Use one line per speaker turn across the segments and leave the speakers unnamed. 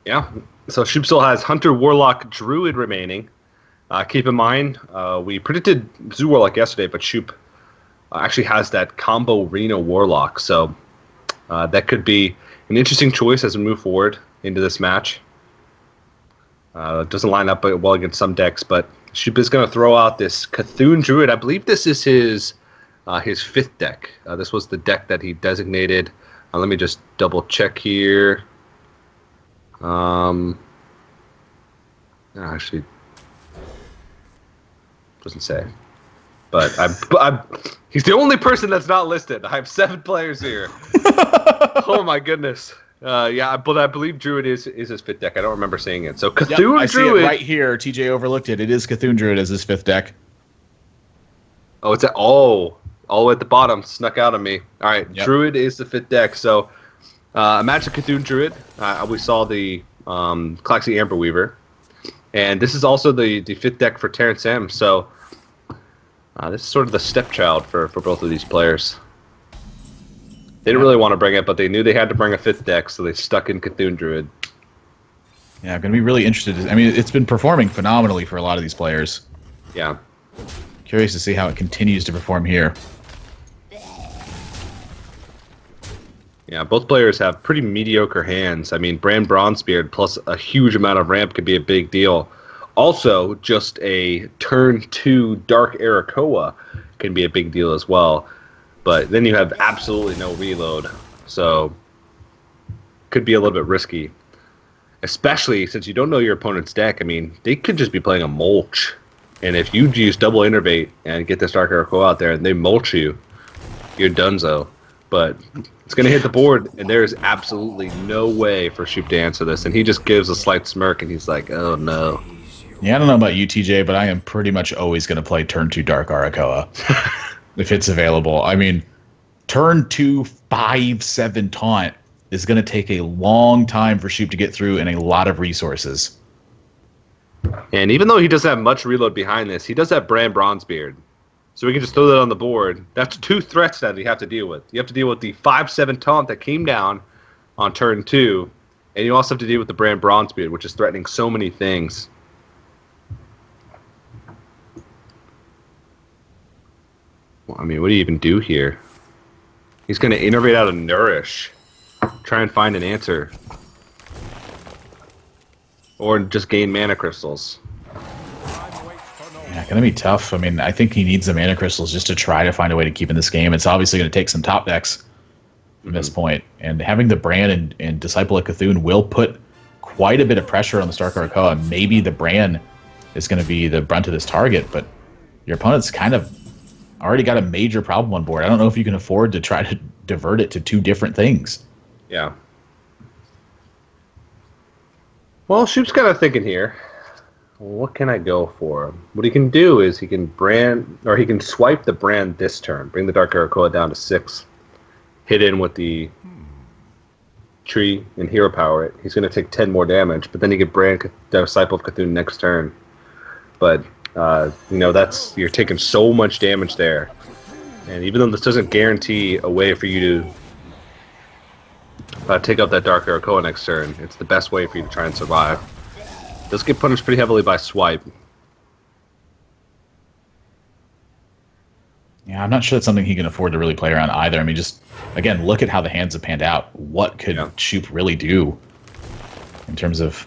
Yeah. So Shoop still has Hunter, Warlock, Druid remaining. Keep in mind, we predicted Zoo Warlock yesterday, but Shoop actually has that combo Reno Warlock. So that could be an interesting choice as we move forward into this match. It doesn't line up well against some decks, but Shoop is going to throw out this Cthulhu Druid. I believe this is his fifth deck. This was the deck that he designated. Let me just double check here. Actually, doesn't say. But he's the only person that's not listed. I have 7 players here. Oh my goodness. Yeah, but I believe Druid is his fifth deck. I don't remember saying it. So Cthulhu Druid.
I see it right here. TJ overlooked it. It is Cthulhu Druid as his fifth deck.
Oh, it's all at the bottom. Snuck out of me. All right, yep. Druid is the fifth deck. So imagine Cthulhu Druid. We saw the Claxy Amber Weaver. And this is also the fifth deck for TerrenceM. So this is sort of the stepchild for both of these players. They didn't really want to bring it, but they knew they had to bring a fifth deck, so they stuck in Cthulhu Druid.
Yeah, I'm going to be really interested. I mean, it's been performing phenomenally for a lot of these players.
Yeah.
Curious to see how it continues to perform here.
Yeah, both players have pretty mediocre hands. I mean, Brand Bronzebeard plus a huge amount of ramp could be a big deal. Also, just a turn 2 Dark Arakoa can be a big deal as well. But then you have absolutely no reload, so could be a little bit risky. Especially since you don't know your opponent's deck. I mean, they could just be playing a mulch. And if you use double innervate and get this Dark Arakoa out there and they mulch you, you're donezo. But it's going to hit the board, and there's absolutely no way for Shoop to answer this. And he just gives a slight smirk, and he's like, oh no.
Yeah, I don't know about you, TJ, but I am pretty much always going to play turn 2 Dark Arakoa. If it's available. I mean, turn 2 5/7 taunt is going to take a long time for Shoop to get through and a lot of resources.
And even though he doesn't have much reload behind this, he does have Brand Bronzebeard. So we can just throw that on the board. That's 2 threats that you have to deal with. You have to deal with the 5/7 taunt that came down on turn 2, and you also have to deal with the Brand Bronzebeard, which is threatening so many things. Well, I mean, what do you even do here? He's going to innervate out of Nourish. Try and find an answer. Or just gain mana crystals.
Yeah, going to be tough. I mean, I think he needs the mana crystals just to try to find a way to keep in this game. It's obviously going to take some top decks from this point. And having the Brand and Disciple of Cthulhu will put quite a bit of pressure on the Dark Arakoa. Maybe the Brand is going to be the brunt of this target, but your opponent's kind of already got a major problem on board. I don't know if you can afford to try to divert it to 2 different things.
Yeah. Well, Shoop's kind of thinking here. What can I go for? What he can do is he can he can swipe the Brand this turn, bring the Dark Arakoa down to 6, hit in with the tree and hero power it. He's going to take 10 more damage, but then he can Brand the Disciple of Cthulhu next turn. But you're taking so much damage there. And even though this doesn't guarantee a way for you to take out that Dark Arakoa next turn, it's the best way for you to try and survive. Does get punished pretty heavily by swipe.
Yeah, I'm not sure that's something he can afford to really play around either. I mean, just, again, look at how the hands have panned out. What could Shoop really do in terms of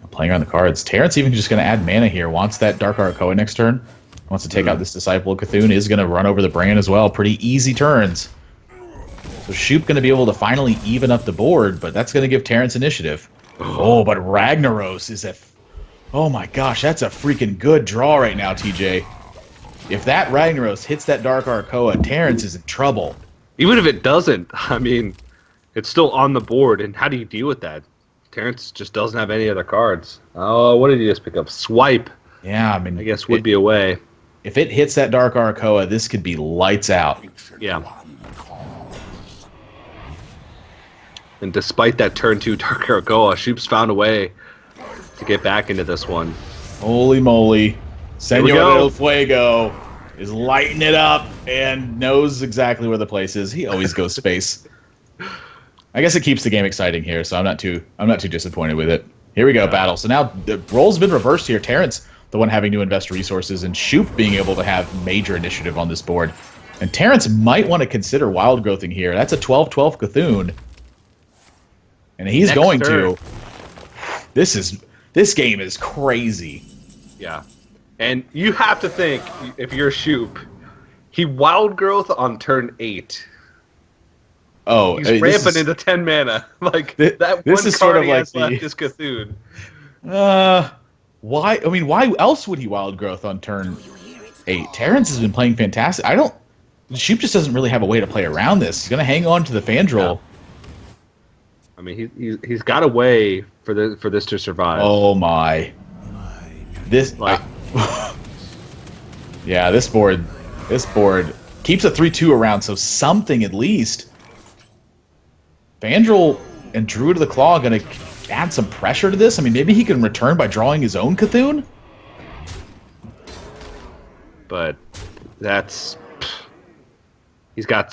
playing around the cards? Terrence even just going to add mana here. Wants that Dark Arakoa next turn. Wants to take out this Disciple of Cthulhu. Is going to run over the Brand as well. Pretty easy turns. So Shoop going to be able to finally even up the board, but that's going to give Terrence initiative. Oh, but Ragnaros is oh my gosh, that's a freaking good draw right now, TJ. If that Ragnaros hits that Dark Arakoa, Terrence is in trouble.
Even if it doesn't, I mean, it's still on the board, and how do you deal with that? Terrence just doesn't have any other cards. Oh, what did he just pick up? Swipe.
Yeah, I mean,
I guess would be a way.
If it hits that Dark Arakoa, this could be lights out.
Yeah. And despite that turn 2 Dark Arakoa, Shoop's found a way to get back into this one.
Holy moly. Senor del Fuego is lighting it up and knows exactly where the place is. He always goes space. I guess it keeps the game exciting here, so I'm not too disappointed with it. Here we go, battle. So now the role's been reversed here. Terrence, the one having to invest resources, and Shoop being able to have major initiative on this board. And Terrence might want to consider wild growthing here. That's a 12-12 Cthulhu. And he's
Next
going
turn.
to. This game is crazy.
Yeah. And you have to think, if you're Shoop, he wild growth on turn 8.
Oh,
He's ramping into 10 mana. Like that
this
one
is
card
sort of
he
like
has left is Cthulhu.
Why? I mean, why else would he wild growth on turn 8? Terrence has been playing fantastic. Shoop just doesn't really have a way to play around this. He's gonna hang on to the Fandral.
Yeah. I mean, he's got a way for this to survive.
Oh my! This yeah, this board keeps a 3/2 around, so something at least. Fandral and Druid of the Claw are gonna add some pressure to this. I mean, maybe he can return by drawing his own Cthulhu.
But he's got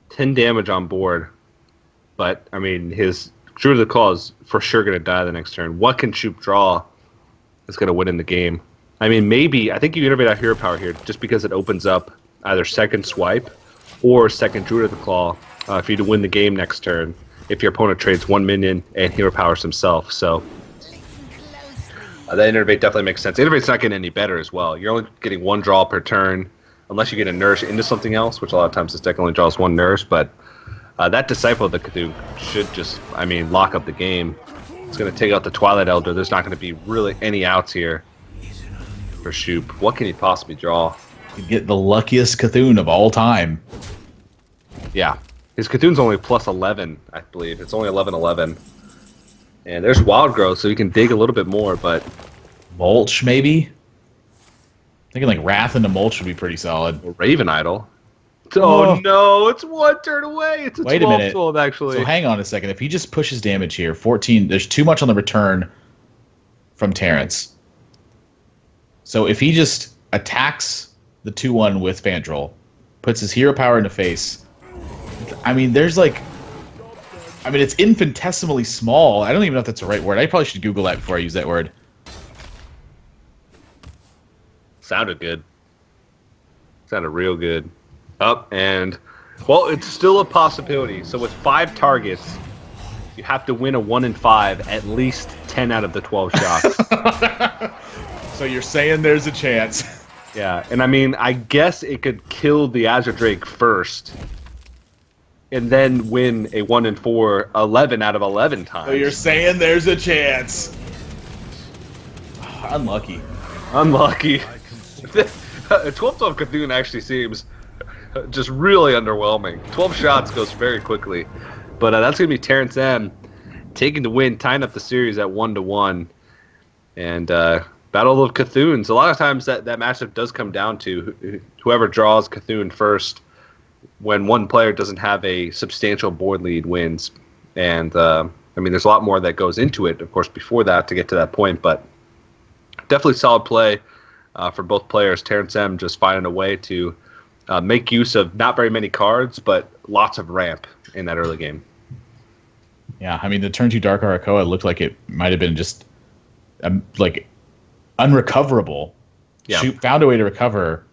10 damage on board. But I mean, his Druid of the Claw is for sure going to die the next turn. What can Shoop draw that's going to win in the game? I mean, I think you innovate out Hero Power here just because it opens up either second Swipe or second Druid of the Claw for you to win the game next turn if your opponent trades 1 minion and Hero Powers himself. So that Innervate definitely makes sense. Innervate's not getting any better as well. You're only getting 1 draw per turn unless you get a Nourish into something else, which a lot of times this deck only draws 1 Nourish, but that Disciple of the Cthulhu should just, lock up the game. It's going to take out the Twilight Elder. There's not going to be really any outs here for Shoop. What can he possibly draw?
You get the luckiest Cthulhu of all time.
Yeah. His Cthulhu's only plus 11, I believe. It's only 11/11. And there's Wild Growth, so you can dig a little bit more, but...
Mulch, maybe? Thinking like Wrath into Mulch would be pretty solid.
Or Raven Idol. Oh no, it's 1 turn away. It's a 12/12 actually.
So hang on a second. If he just pushes damage here, 14, there's too much on the return from Terrence. So if he just attacks the 2/1 with Fandral, puts his Hero Power into face, I mean, it's infinitesimally small. I don't even know if that's the right word. I probably should Google that before I use that word.
Sounded good. Sounded real good. Well, it's still a possibility. So with 5 targets, you have to win a 1 in 5, at least 10 out of the 12 shots.
So you're saying there's a chance.
Yeah, and I guess it could kill the Azure Drake first, and then win a 1 in 4, 11 out of 11 times.
So you're saying there's a chance. Unlucky.
12/12 Cthulhu actually seems just really underwhelming. 12 shots goes very quickly. But that's going to be TerrenceM taking the win, tying up the series at 1-1. And Battle of Cthulhu's. A lot of times that matchup does come down to whoever draws Cthulhu first when one player doesn't have a substantial board lead wins. And, there's a lot more that goes into it, of course, before that to get to that point. But definitely solid play for both players. TerrenceM just finding a way to make use of not very many cards, but lots of ramp in that early game.
Yeah, the turn 2 Dark Arakoa looked like it might have been just unrecoverable.
Yeah.
Shoop found a way to recover,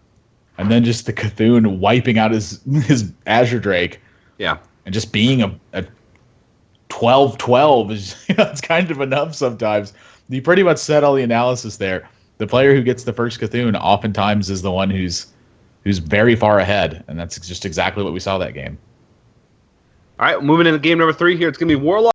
and then just the Cthulhu wiping out his Azure Drake.
Yeah.
And just being a 12/12 is it's kind of enough sometimes. You pretty much said all the analysis there. The player who gets the first Cthulhu oftentimes is the one who's very far ahead, and that's just exactly what we saw that game.
All right, moving into game number 3 here. It's going to be Warlock